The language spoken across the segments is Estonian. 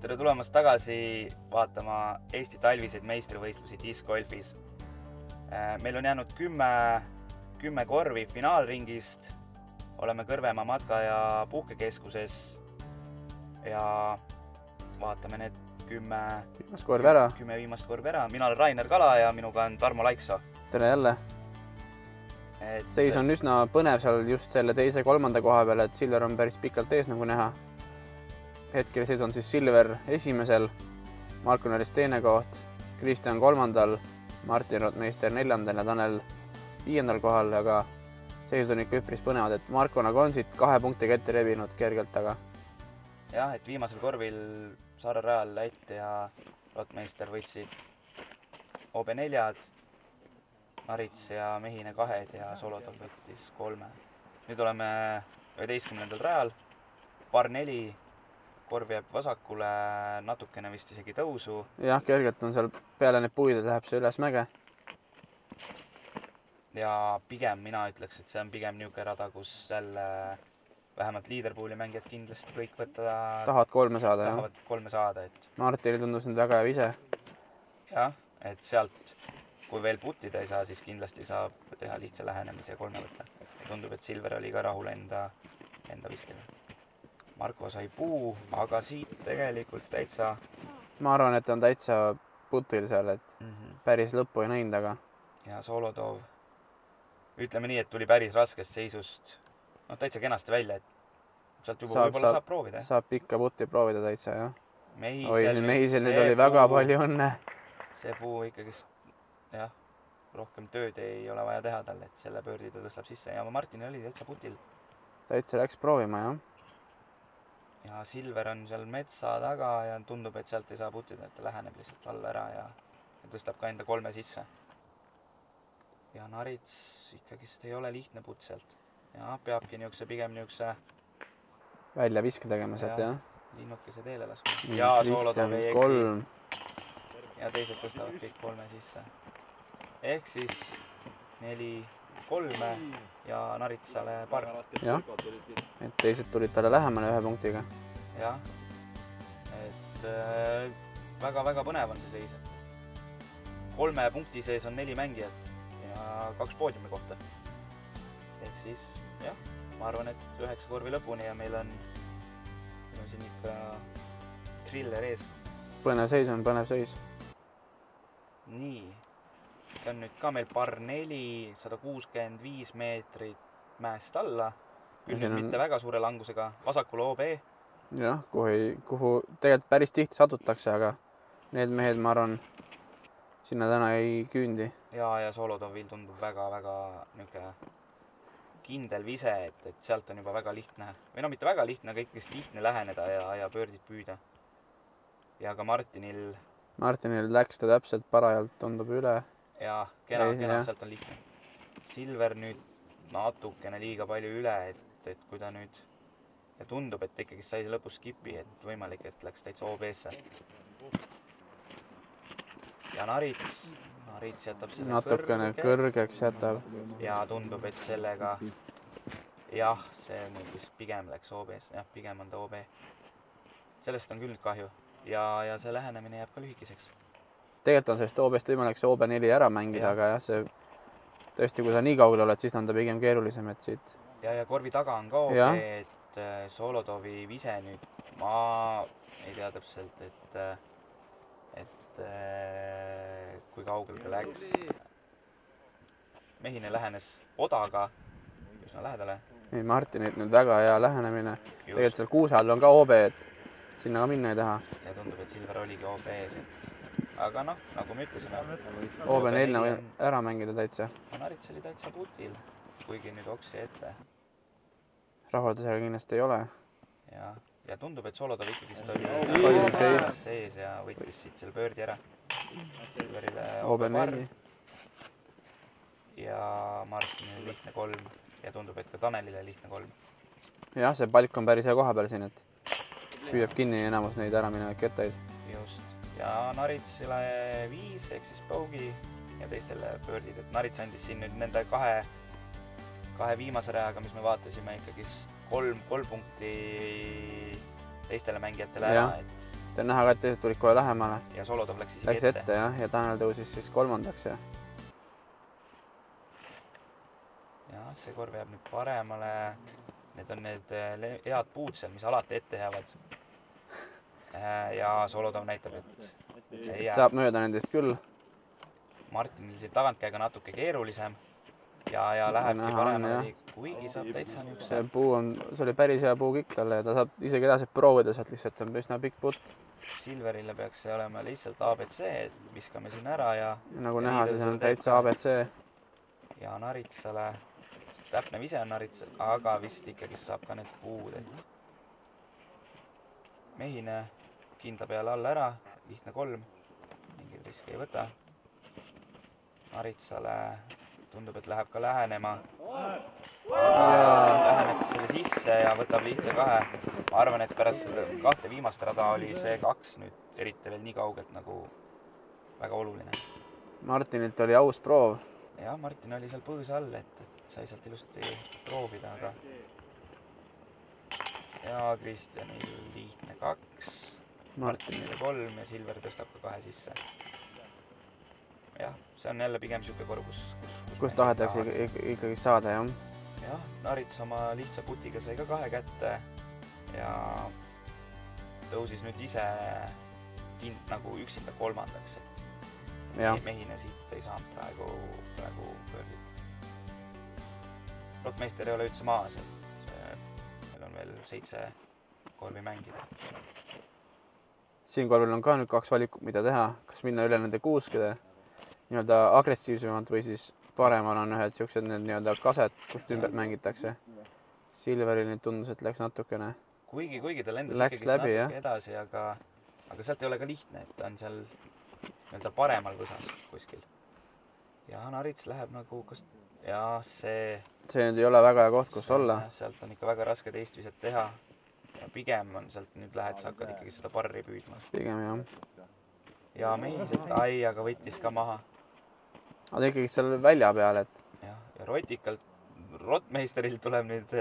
tere tulemast tagasi vaatama Eesti talviseid meistrivõistlusi discgolfis. Meil on jäänud 10 korvi finaalringist. Oleme Kõrvemaa matka- ja puhkekeskuses ja vaatame need 10 viimast korvi ära. Mina olen Rainer Kala ja minuga on Tarmo Laiksoo. Tere jälle! Seis on üsna põnev seal just selle teise-kolmanda koha peal, et Silver on päris pikalt ees nagu näha. Hetkel seis on siis Silver esimesel, Marko Näris teine koht, Kristjan kolmandal, Martin Rotmeister neljandal ja Tanel viiendal kohal, aga seis on ikka üpris põnevad, et Marko nagu on siit 2 punktiga ette rebinud kergelt, aga jah, et viimasel korvil Saare Rajal Lätt ja Rotmeister võitsid OB4-d, Narits ja Mehine 2 ja Solotov võttis 3. Nüüd oleme 11. rajal, par 4, korv jääb vasakule, natukene vist isegi tõusu. Jah, kergelt on seal peale need puid, läheb see üles mäge. Ja pigem mina ütleks, et see on pigem niisugune rada, kus jälle vähemalt leaderpooli mängijad kindlasti kõik tahavad 3 saada. Tahavad 3 saada. Martinil tundus nüüd väga hea ise. Jah, et sealt, kui veel puttida ei saa, siis kindlasti saab teha lihtsa lähenemise ja 3 võtta. Ja tundub, et Silver oli ka rahul enda viskega. Marko sai puu, aga siit tegelikult täitsa... Ma arvan, et on täitsa putil seal, et päris lõppu ei näinud, aga... Ja Solotov, ütleme nii, et tuli päris raskest seisust täitsa kenasti välja, et sealt juba võib-olla saab proovida. Saab pikka putti proovida täitsa, jah. Mehisel nüüd oli väga palju õnne. See puu ikkagi, jah, rohkem tööd ei ole vaja teha talle, et selle pöördi ta tõstab sisse. Ja Martin oli täitsa putil. Täitsa läks proovima, jah. Ja Silver on seal metsa taga ja tundub, et sealt ei saa putida, et ta läheneb lihtsalt alla ära ja tõstab ka enda 3 sisse. Ja Narits ikkagi ei ole lihtne putt sealt. Ja peabki pigem niisuguse välja viske tegema sealt, jah. Linnukese teele laskma. Ja Solotov ei eksi. Ja teised tõstavad kõik 3 sisse. Ehk siis 4-3 ja Naritsale par. Jah, et teised tulid talle lähemale 1 punktiga. Jah, et väga-väga põnev on see seis. 3 punkti sees on 4 mängijat ja 2 poodiumi kohta. Ehk siis, jah, ma arvan, et 9 korvi lõpuni ja meil on siin ikka thriller ees. Põnev seis on, põnev seis. Nii. See on nüüd ka meil par 4, 165 meetrit mäest alla. Küll mitte väga suure langusega. Vasakule OB. Jah, kuhu tegelikult päris tihti satutakse, aga need mehed, ma arvan, sinna täna ei küündi. Ja Solotovil tundub väga-väga kindel vise, et sealt on juba väga lihtne. Või mitte väga lihtne, aga ikkagi lihtne läheneda ja pöördid püüda. Ja ka Martinil läks ta täpselt parajalt, tundub üle. Ja kena, sealt on lihtne. Silver nüüd natukene liiga palju üle, et kui ta nüüd ja tundub, et ikkagi sai lõpus skipi, et võimalik, et läks täitsa OB-sse. Ja Narits jätab selle natukene kõrgeks jätab. Ja tundub, et sellega jah, see nüüd vist pigem läks OB-sse. Jah, pigem on ta OB. Sellest on küll kahju. Ja see lähenemine jääb ka lühikeseks. Tegelikult on sellest OB-st võimalik see OB4 ära mängida, aga jah, see tõesti, kui sa nii kaugel oled, siis on ta pigem keerulisem, et siit. Ja korvi taga on ka OB, et Solotovi vise nüüd, ma ei tea täpselt, et kui kaugel ta läks. Mehine lähenes odaga, üsna lähedale. Nii, Martinit nüüd väga hea lähenemine. Tegelikult seal kuuse all on ka OB, et sinna ka minna ei taha. Ja tundub, et Silver oligi OB ees. Aga nagu me ütlesime, OB4 võib ära mängida täitsa. Narits oli täitsa putil, kuigi nüüd oksi ette. Rahvalda seal kindlasti ei ole. Ja tundub, et Solotov ikkagi oli sees ja võttis siit selle pöördi ära. Silverile OB4. Ja Martinile lihtne 3 ja tundub, et ka Tanelile lihtne 3. Jah, see palk on päris hea koha peal siin, et püüab kinni enamus neid ära minevaid kettaid. Just. Ja Naritsile 5 ehk siis bogey ja teistele pöördid. Et Narits andis siin nüüd nende 2 viimase rajaga, mis me vaatasime ikkagi 3 punkti teistele mängijatele ära. Sest on näha ka, et teised tulid kohe lähemale. Ja Solodov läks isegi ette. Ja Tanel tõusis siis 3. Ja see korv jääb nüüd paremale. Need on need head puud seal, mis alati ette jäävad. Ja Solodov näitab, et saab mööda nendest küll. Martinil siin tagantkäega natuke keerulisem. Ja lähebki paremale, kuigi saab täitsa niisugune. See puu see oli päris hea puukikk talle ja ta saab isegi reaalselt proovida sealt lihtsalt, on üsna pikk putt. Silverile peaks see olema lihtsalt ABC, et viskame siin ära ja nagu näha, siis on täitsa ABC. Ja Naritsale, täpne vise on Naritsal, aga vist ikkagi saab ka need puud. Mehine kinda peale alla ära, lihtne 3, mingid riski ei võta. Naritsale tundub, et läheb ka lähenema. Läheneb selle sisse ja võtab lihtsa 2. Ma arvan, et pärast 2 viimast rada oli see 2 nüüd eriti veel nii kaugelt nagu väga oluline. Martinilt oli aus proov. Ja Martin oli seal põõsa all, et sai sealt ilusti proovida, aga ja Kristjanil lihtne 2, Martinile 3 ja Silver tõstab ka 2 sisse. Jah, see on jälle pigem siuke korv, kus tahetakse ikkagi saada, jah. Jah, Narits oma lihtsa putiga sai ka 2 kätte ja tõusis nüüd ise nagu üksinda 3. Mehine siit ei saanud praegu pöördit. Rotmeister ei ole üldse maas, meil on veel 7 korvi mängida. Siin korvil on ka nüüd 2 valikut, mida teha. Kas minna üle nende kuuskede nii-öelda agressiivsemalt või siis paremal on ühed siuksed need nii-öelda kaset, kust ümber mängitakse. Silveril nüüd tundus, et läks natukene. Kuigi ta lendas ikkagi natuke edasi, aga sealt ei ole ka lihtne, et ta on seal nii-öelda paremal võsas kuskil. Ja Narits läheb nagu ja see nüüd ei ole väga hea koht, kus olla. Sealt on ikka väga raske teist viset teha. Ja pigem on sealt nüüd lähed, sa hakkad ikkagi seda parri püüdma. Pigem jah. Ja mehiselt aga võttis ka maha. Aga ta ikkagi seal välja peal, et... Ja Rotikalt, Rotmeisterilt tuleb nüüd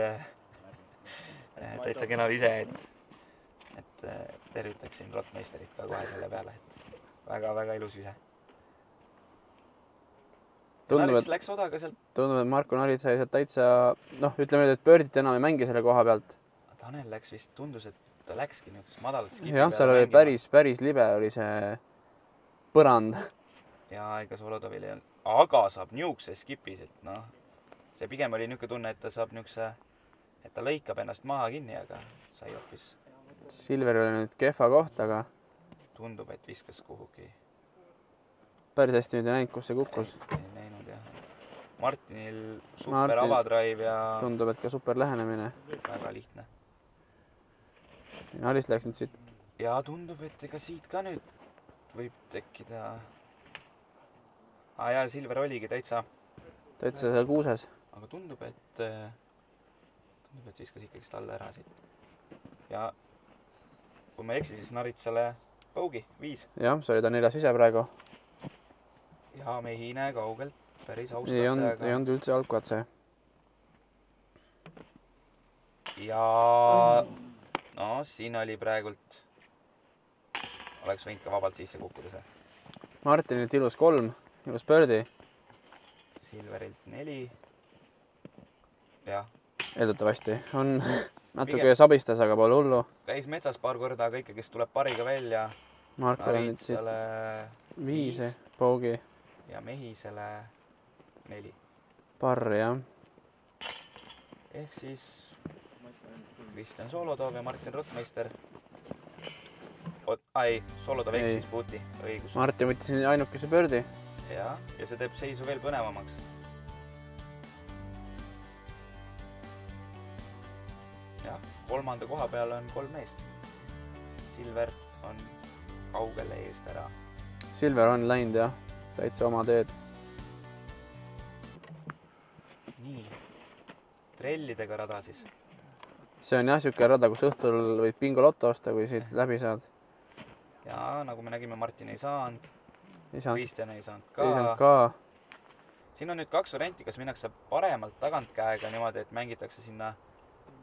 täitsa kena vise, et tervitaksin Rotmeisterit ka kohe selle peale, et väga-väga ilus vise. Narits läks odaga sealt. Tundub, et Marko Narits sai sealt täitsa, ütleme nüüd, et pöördit enam ei mängi selle koha pealt. Tanel läks vist, tundus, et ta läkski niisugust madalat skipi peale. Jah, seal oli päris libe oli see põrand. Ja ega Solodovil ei olnud, aga saab niisuguse skipis, et see pigem oli niisugune tunne, et ta saab niisuguse, et ta lõikab ennast maha kinni, aga sai hoopis. Silver oli nüüd kehva koht, aga tundub, et viskas kuhugi. Päris hästi nüüd ei näinud, kus see kukkus. Ei näinud, jah. Martinil super avadraiv ja... Tundub, et ka super lähenemine. Väga lihtne. Naris läks nüüd siit. Ja tundub, et ega siit ka nüüd võib tekkida... ja Silver oligi täitsa seal kuuses. Aga tundub, et viskas ikkagi alla ära siit. Ja kui ma eksi, siis Naritsale paugi 5. Jah, see oli ta 4. ise praegu. Ja mehine kaugelt päris aus ei olnud üldse algkatse. Ja siin oli praegult oleks võinud ka vabalt sisse kukkuda see. Martinilt ilus 3, ilus pöördi. Silverilt 4. Jah. Eeldatavasti on natuke sabistas, aga pole hullu. Käis metsas paar korda, aga ikkagi tuleb pariga välja. Marko on nüüd siit 5 paugi. Ja mehisele 4. Parr, jah. Ehk siis Kristjan Solodov ja Martin Rotmeister. Solodov eksis puuti, õigus. Martin võttis ainukese pöördi. Ja see teeb seisu veel põnevamaks. Ja 3. koha peal on 3 meest. Silver on kaugele eest ära. Silver on läinud, jah. Täitsa oma teed. Nii. Trellidega rada siis. See on jah siuke rada, kus õhtul võid bingo lotto osta, kui siit läbi saad. Ja nagu me nägime, Martin ei saanud. Kristjan ei saanud ka. Siin on nüüd 2 varianti, kas minnakse paremalt tagantkäega niimoodi, et mängitakse sinna,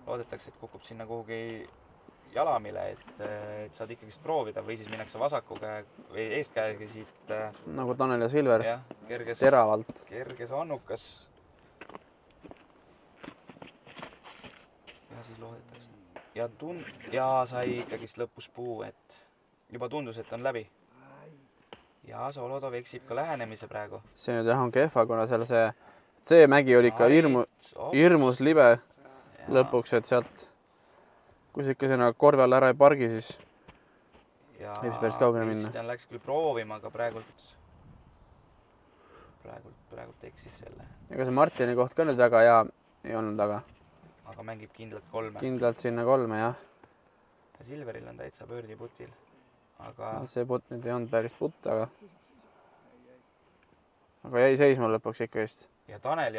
loodetakse, et kukub sinna kuhugi jalamile, et saad ikkagist proovida või siis minnakse vasaku käe või eestkäega siit. Nagu Tanel ja Silver. Jah, kerges, teravalt. Kerges annukas. Ja siis loodetakse. Ja sai ikkagist lõpus puu, et juba tundus, et on läbi. Ja Solodov eksib ka lähenemise praegu. See nüüd jah on kehva, kuna seal see mägi oli ikka hirmus libe lõpuks, et sealt kui sa ikka sinna korvi all ära ei pargi, siis ei päris kaugele minna. Kristjan läks küll proovima, aga praegult eksis selle. Ega see Martini koht ka nüüd väga hea ei olnud, aga mängib kindlalt 3. Kindlalt sinna 3, jah. Silveril on täitsa pöördi putil. Aga... See putt nüüd ei olnud päris putt, aga jäi seisma lõpuks ikka vist. Ja Taneli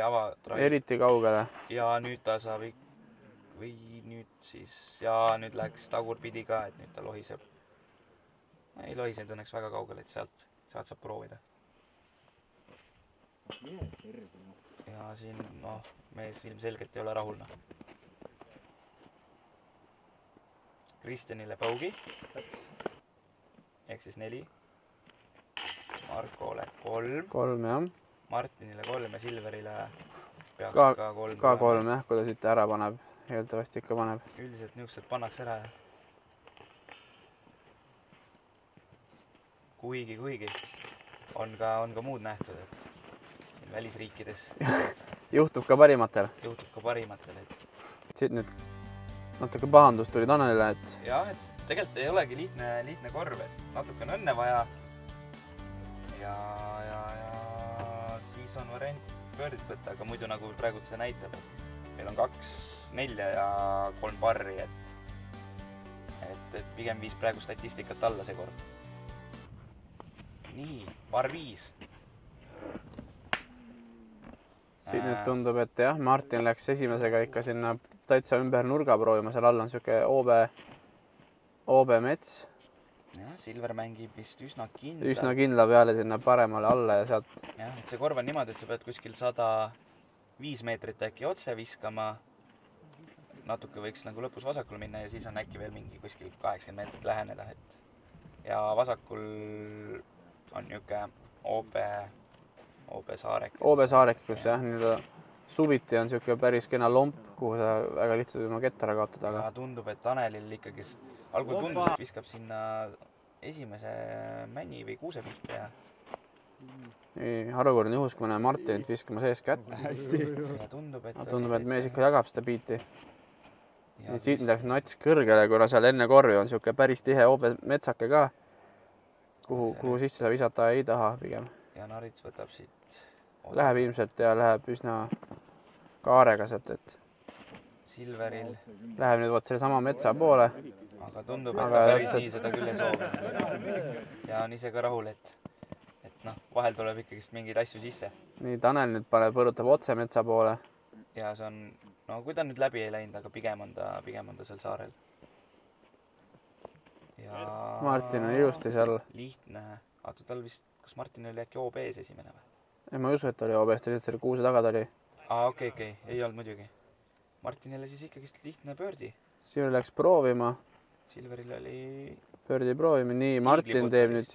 eriti kaugele. Ja nüüd ta saab või nüüd siis, ja nüüd läks tagurpidi ka, et nüüd ta lohiseb. Ei lohisenud õnneks väga kaugele, et sealt saab proovida. Ja siin, mees ilmselgelt ei ole rahul. Kristjanile paugi. Ehk siis 4. Markole 3. 3, jah. Martinile 3 ja Silverile peaks ka 3. Ka 3, jah, kui ta siit ära paneb. Eeldavasti ikka paneb. Üldiselt niisugused pannakse ära. Kuigi on ka muud nähtud, et välisriikides. Juhtub ka parimatel. Siit nüüd natuke pahandust tuli Tanelile, et... Jah, et tegelikult ei olegi lihtne korv, et natuke on õnne vaja. Ja siis on variant pöördit võtta, aga muidu nagu praegu see näitab, et meil on 2, 4 ja 3 parri, et pigem viis praegu statistikat alla see kord. Nii, par 5. Siin nüüd tundub, et jah, Martin läks esimesega ikka sinna täitsa ümber nurga proovima, seal all on siuke OB mets. Jah, Silver mängib vist üsna kindla peale sinna paremale alla ja sealt... Jah, et see korv on niimoodi, et sa pead kuskil 105 meetrit äkki otse viskama. Natuke võiks nagu lõpus vasakul minna ja siis on äkki veel mingi kuskil 80 meetrit läheneda. Ja vasakul on niuke OB saarek. OB saarek, kus jah, suviti on siuke päris kena lomp, kuhu sa väga lihtsalt oma kett ära kaotad. Aga tundub, et Tanelil ikkagi algul tundus, et viskab sinna esimese männi või kuuse pihta. Harukordne juhus, kui me näeme Martinit viskama sees kätt. Tundub, et mees ikka jagab seda biiti. Siit läks nats kõrgele, kuna seal enne korvi on siuke päris tihe OB metsake ka, kuhu sisse sa visata ei taha pigem. Ja Narits võtab siit. Läheb ilmselt ja läheb üsna kaarega sealt, et Silveril läheb nüüd selle sama metsa poole. Aga tundub, et ta päris nii seda küll ei soovi. Ja on ise ka rahul, et vahel tuleb ikkagist mingeid asju sisse. Nii, Tanel nüüd põrutab otse metsa poole. Ja see on, kui ta nüüd läbi ei läinud, aga pigem on ta seal saarel. Ja Martin on ilusti seal. Lihtne. Tal vist, kas Martin oli äkki OB-s esimene või? Ei, ma ei usu, et oli OB-s, ta lihtsalt selle kuuse taga ta oli. Okei, ei olnud muidugi. Martinile siis ikkagist lihtne pöördi. Silver läks proovima. Silveril oli... Pöördi proovima. Nii, Martin teeb nüüd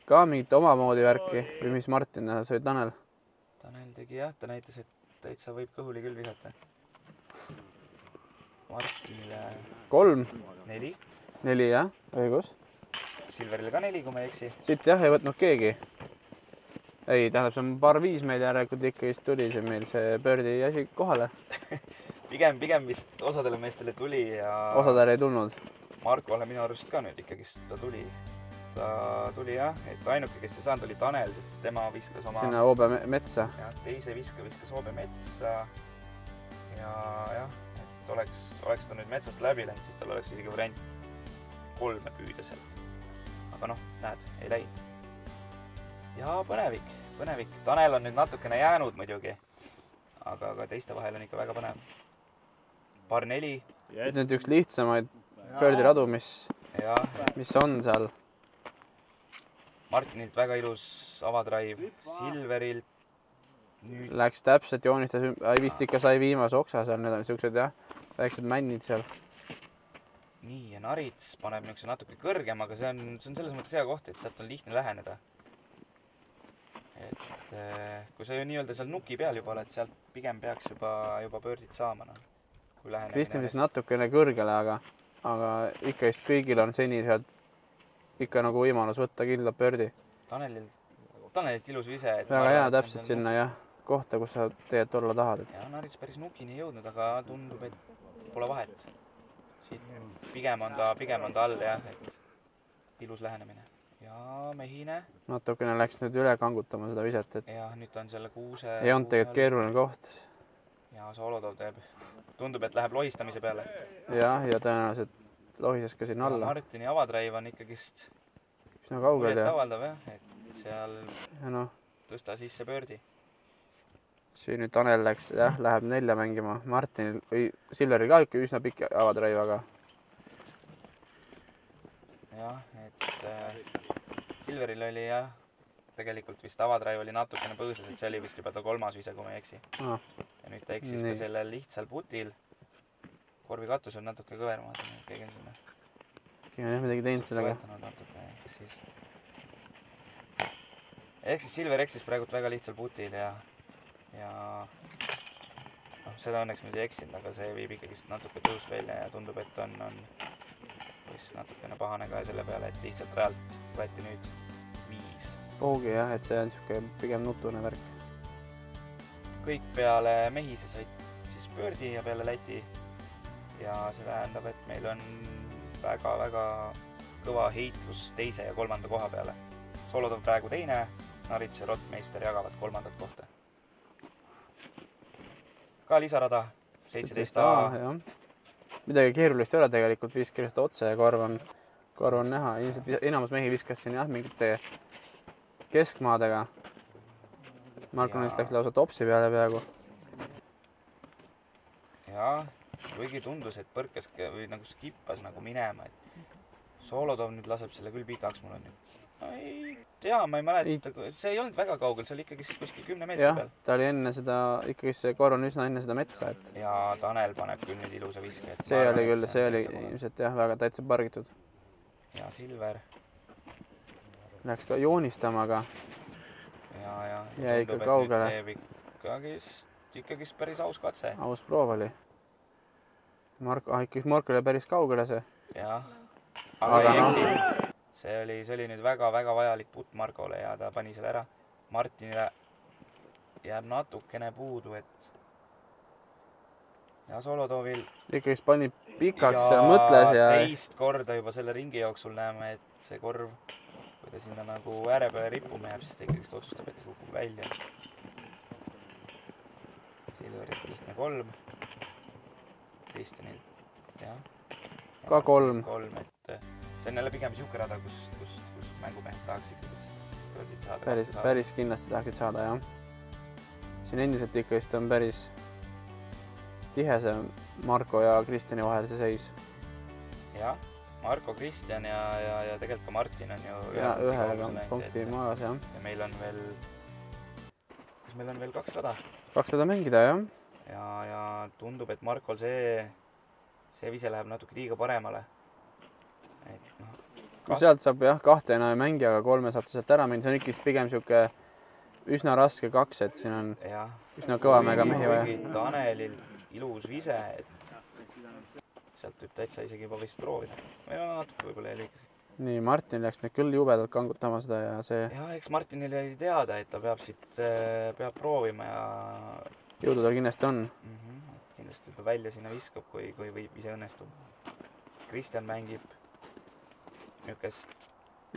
ka mingit omamoodi värki. Või mis Martin, see oli Tanel? Tanel tegi jah, ta näitas, et täitsa võib kõhuli küll visata. Martinile... 3. 4. 4, jah, õigus. Silverile ka 4, kui ma ei eksi. Siit jah, ei võtnud keegi. Ei, tähendab, see on par 5 meil järelikult ikka vist tuli see meil see pöördi asi kohale. Pigem vist osadele meestele tuli ja... Osadele ei tulnud. Markole minu arust ka nüüd ikkagist ta tuli. Ta tuli jah, et ainuke, kes ei saanud, oli Tanel, sest tema viskas oma... Sinna OB metsa. Ja teise viskas OB metsa. Ja jah, et oleks ta nüüd metsast läbi läinud, siis tal oleks isegi variant 3 püüda sealt. Aga näed, ei läinud. Ja põnevik. Tanel on nüüd natukene jäänud muidugi, aga teiste vahel on ikka väga põnev. Par 4. Nüüd üks lihtsamaid pöördiradu, mis on seal. Martinilt väga ilus avadraiv. Silverilt nüüd... Läks täpselt, joonistas, vist ikka sai viimase oksa seal, need on siuksed jah, väiksed männid seal. nii, ja Narits paneb niisuguse natuke kõrgem, aga see on selles mõttes hea koht, et sealt on lihtne läheneda. Et kui sa ju nii-öelda seal nuki peal juba oled, sealt pigem peaks juba pöördid saama, noh. Kristjan vist natukene kõrgele, aga ikka vist kõigil on seni sealt ikka nagu võimalus võtta kindla pöördi. Tanelilt ilus vise. Väga hea täpselt sinna jah, kohta, kus sa tegelikult olla tahad. Ja Narits päris nukini jõudnud, aga tundub, et pole vahet. Siit pigem on ta all jah, et ilus lähenemine. Ja mehine. Natukene läks nüüd üle kangutama seda viset, et... Ja nüüd on selle kuuse... Ei on tegelikult keeruline koht. Ja Solodov teeb. Tundub, et läheb lohistamise peale. Jah, ja tõenäoliselt lohises ka siin alla. Martini avatraiv on ikkagist... Üsna kaugel ja... avaldav jah, et seal tõsta sisse pöördi. Siin nüüd Tanel läks, jah, läheb 4 mängima. Martinil või Silveril ka ikka üsna pikk avatraiv, aga... Jah, et Silveril oli jah, tegelikult vist avatraiv oli natukene põõsas, et see oli vist juba ta 3. vise, kui ma ei eksi. Ja nüüd ta eksis ka sellel lihtsal putil. Korvi katus on natuke kõver, ma vaatan, et keegi on sinna. Keegi on jah midagi teinud sellega. Ehk siis Silver eksis praegult väga lihtsal putil ja seda õnneks nüüd ei eksinud, aga see viib ikkagist natuke tõus välja ja tundub, et on natukene pahane ka selle peale, et lihtsalt rajalt võeti nüüd 5. Oogi jah, et see on siuke pigem nutune värk. Kõik peale Mehise said siis pöördi ja peale Läti ja see tähendab, et meil on väga-väga kõva heitlus 2. ja 3. koha peale. Solodov praegu 2, Narits ja Rottmeister jagavad 3. kohta. Ka lisarada 17A. Midagi keerulist ei ole tegelikult, viskir seda otse ja korv on näha. Ilmselt enamus mehi viskas siin jah mingite keskmaadega. Marko neist läks lausa topsi peale peaaegu. Ja, kuigi tundus, et põrkas või nagu skippas nagu minema. Solodov nüüd laseb selle küll pikaks, mul on nüüd. Ei tea, ma ei mäleta, see ei olnud väga kaugel, see oli ikkagi kuskil 10 meetri peal. Jah, ta oli enne seda, ikkagi see korv on üsna enne seda metsa. Ja Tanel paneb küll nüüd ilusa viske. See oli ilmselt jah, väga täitsa pargitud. Ja Silver. Läks ka joonistama, aga ja ikka kaugele. Ikkagist päris aus katse. Aus proov oli. Ikkagi Marko oli päris kaugele see. Jah, aga ei eksi. See oli nüüd väga-väga vajalik putt Markole ja ta pani selle ära. Martinile jääb natukene puudu, et ja Solodovil ikkagist pani pikaks ja mõtles ja teist korda juba selle ringi jooksul näeme, et see korv, kui ta sinna nagu ääre peale rippuma jääb, siis ta ikkagist otsustab, et ta kukub välja. Silverit lihtne 3. Kristjanil, jah. Ka 3. Et see on jälle pigem siuke rada, kus mängumehed tahaks ikkagi pöördid saada. Päris kindlasti tahaksid saada, jah. Siin endiselt ikkagist on päris tihe see Marko ja Kristjani vahel see seis. Jah, Marko, Kristjan ja tegelikult ka Martin on ju... Ja ühega punkti maas, jah. Ja meil on veel... Kas meil on veel 2 rada? 2 rada mängida, jah. Ja tundub, et Markol see vise läheb natuke liiga paremale. Sealt saab jah 2 enam ei mängi, aga 3 saad sealt ära minna. See on ikkist pigem siuke üsna raske 2, et siin on üsna kõva mega mehi vaja. Tanelil ilus vise, et sealt võib täitsa isegi juba vist proovida. Või natuke võib-olla liigas. Nii, Martin läks nüüd küll jubedalt kangutama seda ja see... Ja, eks Martinil oli teada, et ta peab proovima ja... Jõudu tal kindlasti on. Kindlasti ta välja sinna viskab, kui võib ise õnnestub. Kristjan mängib niukest...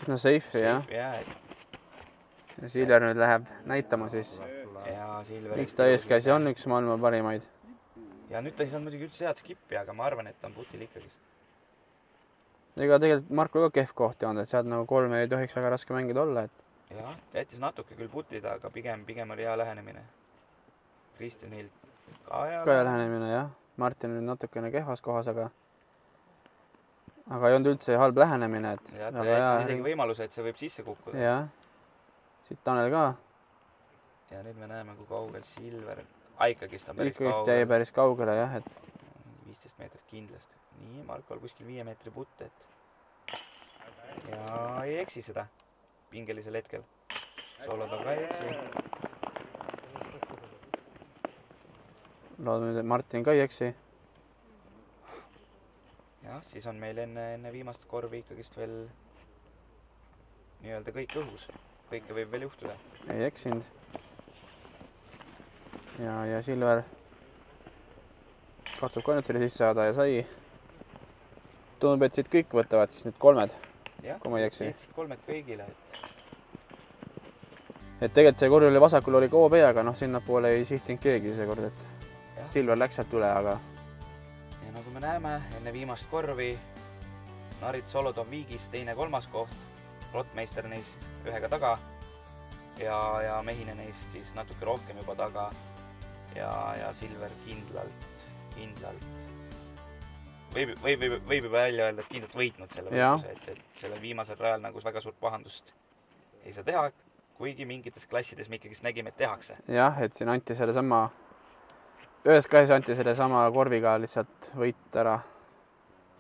Üsna safe, jah. Ja Silver nüüd läheb näitama siis. Miks ta eeskäsi on üks maailma parimaid. Ja nüüd ta ei saanud muidugi üldse head skippi, aga ma arvan, et ta on putil ikkagist. Ega tegelikult Markul ka kehv koht on, et sealt nagu 3 ei tohiks väga raske mängida olla. Jah, jättis natuke küll putida, aga pigem oli hea lähenemine. Kristjanilt ka hea lähenemine, jah. Martin on natukene kehvas kohas, aga ei olnud üldse halb lähenemine. Ja ta jättis isegi võimaluse, et see võib sisse kukkuda. Jah, siit Tanel ka. Ja nüüd me näeme, kui kaugel Silver... Ikkagist on päris kaugel. Ikkagist jäi päris kaugele, jah. 15 meetrit kindlasti. nii, Markol kuskil 5 meetri putt, et ja ei eksi seda pingelisel hetkel. Solodov ka ei eksi. Loodame, et Martin ka ei eksi. Jah, siis on meil enne viimast korvi ikkagist veel nii-öelda kõik õhus. Kõike võib veel juhtuda. Ei eksinud. Ja Silver katsub ka nüüd selle sisse saada ja sai. Tundub, et siit kõik võtavad siis nüüd 3, kui ma ei eksi. Jah, 3 kõigile. Et tegelikult see korv oli vasakul oli ka OB, aga sinnapoole ei sihtinud keegi see kord, et Silver läks sealt üle, aga... Ja nagu me näeme, enne viimast korvi Narit Solodov viigis 2.–3. koht, Rottmeister neist 1 taga ja Mehine neist siis natuke rohkem juba taga ja Silver kindlalt võib juba välja öelda, et kindlalt võitnud selle võitluse, et sellel viimasel rajal nagu väga suurt pahandust ei saa teha, kuigi mingites klassides me ikkagi nägime, et tehakse. Jah, et siin anti ühes klassis anti selle korviga lihtsalt võit ära.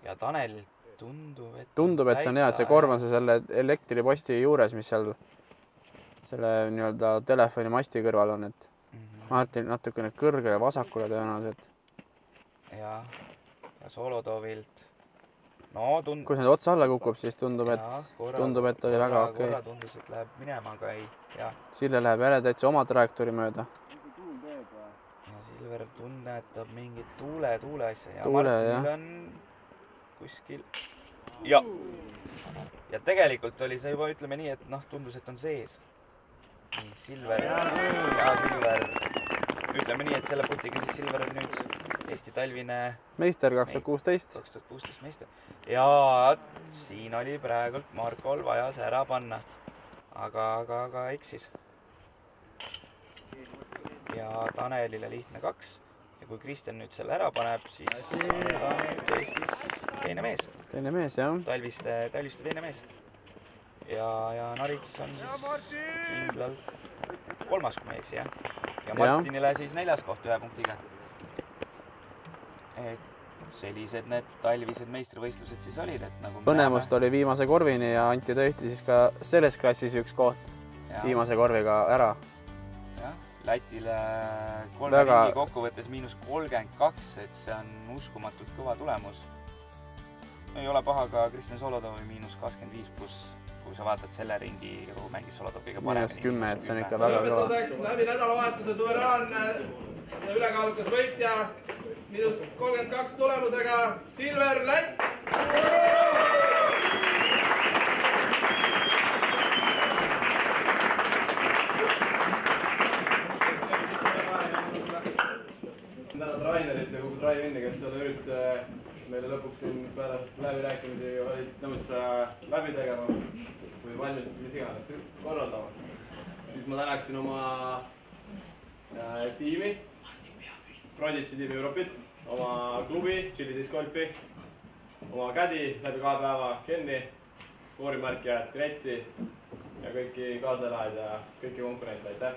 Ja Tanel tundub, et see on hea, et see korv on selle elektriposti juures, mis seal selle nii-öelda telefonimasti kõrval on, et Martin natukene kõrge ja vasakule tõenäoliselt. Ja Solodovilt. Kui see otsa alla kukub, siis tundub, et oli väga okei. Korra tundus, et läheb minema, aga ei. Sille läheb jälle täitsa oma trajektoori mööda. Ja Silver tunnetab mingit tuule asja. Ja Martinil on kuskil... Ja tegelikult oli see juba, ütleme nii, et tundus, et on sees. Silver, ütleme nii, et selle putiga siis Silver on nüüd Eesti talvine... Meister 2016. 2016 meister. Ja siin oli praegult Markol vaja see ära panna, aga eksis. Ja Tanelile lihtne 2. Ja kui Kristjan nüüd selle ära paneb, siis on ta nüüd Eestis teine mees. Teine mees, jah. Talviste teine mees. Ja Narits on siis kindlalt 3, kui me eksi, jah. Ja Martinile siis 4. koht 1 punktiga. Et sellised need talvised meistrivõistlused siis olid, et nagu põnevust oli viimase korvini ja anti tõesti siis ka selles klassis 1 koht viimase korviga ära. Jah, Lätile 3 ringi kokkuvõttes -32, et see on uskumatult kõva tulemus. Ei ole paha ka Kristjan Solodovi -25 pluss, kui sa vaatad selle ringi, kuhu mängis Solodov kõige paremini. -10, et see on ikka väga kõva. Läbi nädalavahetuse suveräänne ja ülekaalukas võitja -32 tulemusega Silver Lätt! Tänad Rainerit ja kogu Drive-Inni, kes selle ürituse meile lõpuks siin pärast läbirääkimisi olid nõus läbi tegema või valmistama, mis iganes korraldama. Siis ma tänaksin oma tiimi, Prodigy tiimi Europit, oma klubi, Chili Disc Golfi, oma kädi läbi 2 päeva, Kenni, koorimärkijad, Gretsi ja kõiki kaaselaid ja kõiki konkurente, aitäh!